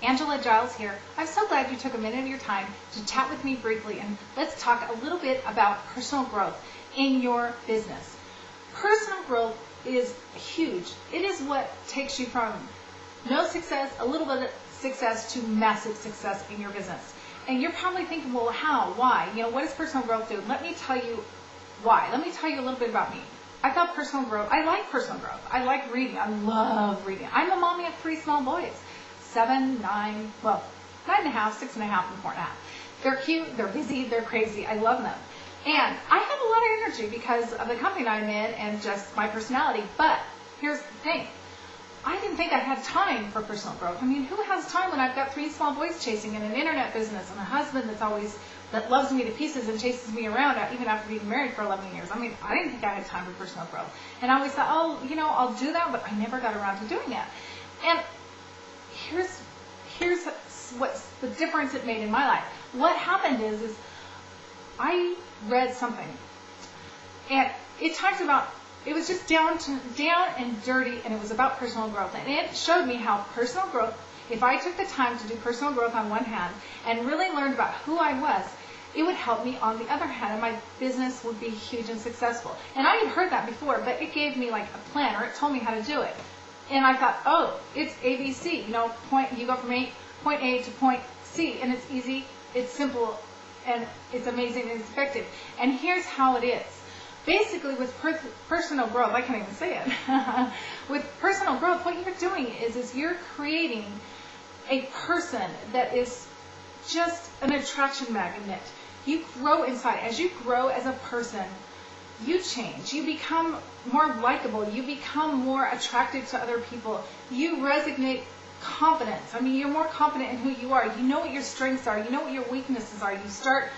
Angela Giles here. I'm so glad you took a minute of your time to chat with me briefly, and let's talk a little bit about personal growth in your business. Personal growth is huge. It is what takes you from no success, a little bit of success, to massive success in your business. And you're probably thinking, well, how? Why? What does personal growth do? Let me tell you why. Let me tell you a little bit about me. I like personal growth. I like reading. I love reading. I'm a mommy of 3 small boys. 7, 9, well, 9.5, 6.5, and 4.5. They're cute, they're busy, they're crazy. I love them. And I have a lot of energy because of the company I'm in and just my personality. But here's the thing. I didn't think I had time for personal growth. Who has time when I've got 3 small boys chasing and an internet business and a husband that loves me to pieces and chases me around even after being married for 11 years. I didn't think I had time for personal growth. And I always thought, oh, I'll do that, but I never got around to doing it. And here's what's the difference it made in my life. What happened is I read something, and it talked about, it was just down and dirty, and it was about personal growth. And it showed me how personal growth, if I took the time to do personal growth on one hand and really learned about who I was, it would help me on the other hand, and my business would be huge and successful. And I had heard that before, but it gave me like a plan, or it told me how to do it. And I thought, oh, it's ABC. You go from point A to point C, and it's easy, it's simple, and it's amazing, and it's effective. And here's how it is. Basically, with personal growth, I can't even say it. With personal growth, what you're doing is you're creating a person that is just an attraction magnet. You grow inside. As you grow as a person, you change. You become more likable. You become more attractive to other people. You resonate confidence. You're more confident in who you are. You know what your strengths are. You know what your weaknesses are. You start,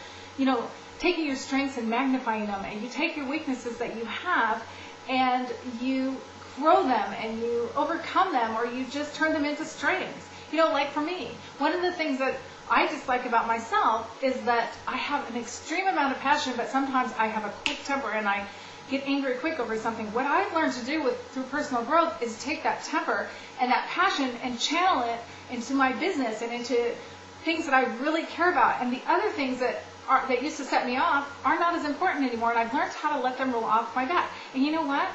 taking your strengths and magnifying them, and you take your weaknesses that you have and you grow them and you overcome them, or you just turn them into strengths. Like for me, one of the things that I dislike about myself is that I have an extreme amount of passion, but sometimes I have a quick temper and I get angry quick over something. What I've learned to do through personal growth is take that temper and that passion and channel it into my business and into things that I really care about. And the other things that used to set me off are not as important anymore, and I've learned how to let them roll off my back. And you know what?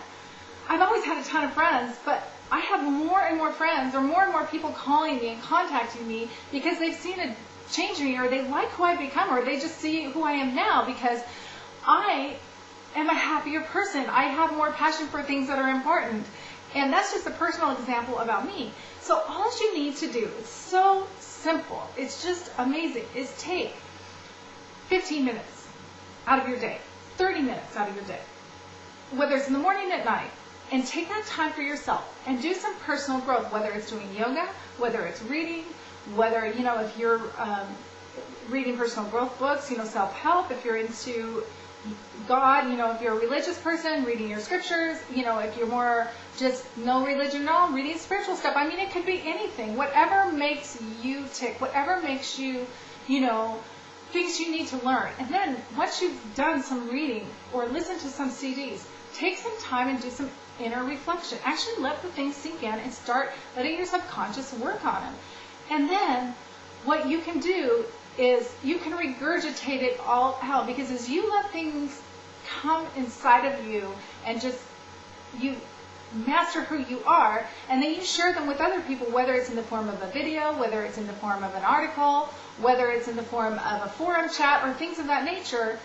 I've always had a ton of friends, but I have more and more friends, or more and more people calling me and contacting me because they've seen a change in me, or they like who I've become, or they just see who I am now because I am a happier person. I have more passion for things that are important. And that's just a personal example about me. So all you need to do, it's so simple, it's just amazing, is take 15 minutes out of your day, 30 minutes out of your day, whether it's in the morning, at night, and take that time for yourself and do some personal growth, whether it's doing yoga, whether it's reading, whether, if you're reading personal growth books, self-help, if you're into God, if you're a religious person, reading your scriptures, if you're more just no religion at all, reading spiritual stuff. It could be anything. Whatever makes you tick, whatever makes you, things you need to learn. And then once you've done some reading or listened to some CDs, take some time and do some inner reflection. Actually let the things sink in and start letting your subconscious work on them. And then what you can do is you can regurgitate it all out, because as you let things come inside of you and just you master who you are, and then you share them with other people, whether it's in the form of a video, whether it's in the form of an article, whether it's in the form of a forum chat or things of that nature,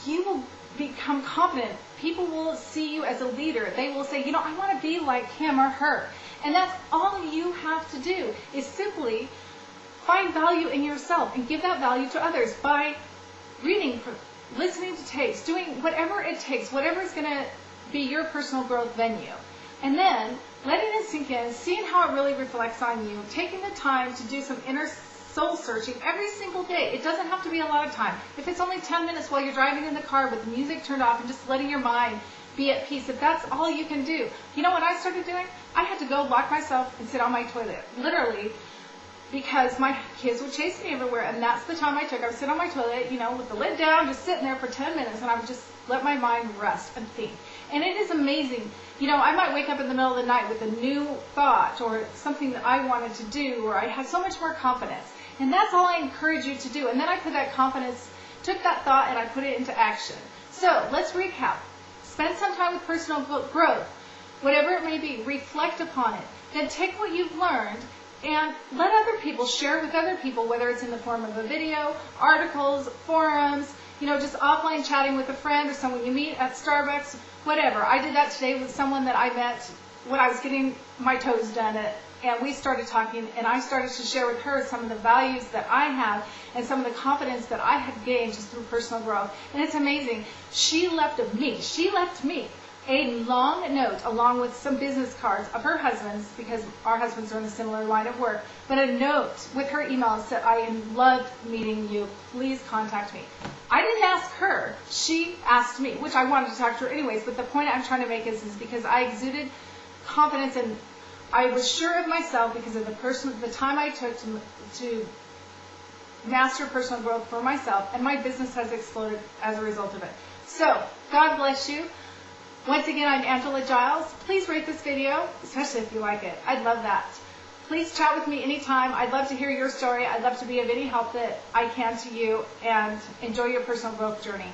you will become confident. People will see you as a leader. They will say, I want to be like him or her. And that's all you have to do, is simply find value in yourself and give that value to others by reading, listening to tapes, doing whatever it takes, whatever is going to be your personal growth venue. And then letting it sink in, seeing how it really reflects on you, taking the time to do some inner soul searching every single day. It doesn't have to be a lot of time. If it's only 10 minutes while you're driving in the car with the music turned off and just letting your mind be at peace, if that's all you can do. What I started doing? I had to go lock myself and sit on my toilet. Literally, because my kids would chase me everywhere, and that's the time I took. I would sit on my toilet, with the lid down, just sitting there for 10 minutes, and I would just let my mind rest and think. And it is amazing. I might wake up in the middle of the night with a new thought or something that I wanted to do, or I had so much more confidence. And that's all I encourage you to do. And then I put that confidence, took that thought, and I put it into action. So let's recap. Spend some time with personal growth, whatever it may be. Reflect upon it. Then take what you've learned and let other people share with other people, whether it's in the form of a video, articles, forums, just offline chatting with a friend or someone you meet at Starbucks, whatever. I did that today with someone that I met when I was getting my toes done, and we started talking, and I started to share with her some of the values that I have and some of the confidence that I have gained just through personal growth. And it's amazing. She left me a long note along with some business cards of her husband's, because our husbands are in a similar line of work, but a note with her email said, "I loved meeting you. Please contact me." I didn't ask her. She asked me, which I wanted to talk to her anyways, but the point I'm trying to make is because I exuded confidence, and I was sure of myself because of the time I took to master personal growth for myself, and my business has exploded as a result of it. So, God bless you. Once again, I'm Angela Giles. Please rate this video, especially if you like it. I'd love that. Please chat with me anytime. I'd love to hear your story. I'd love to be of any help that I can to you, and enjoy your personal growth journey.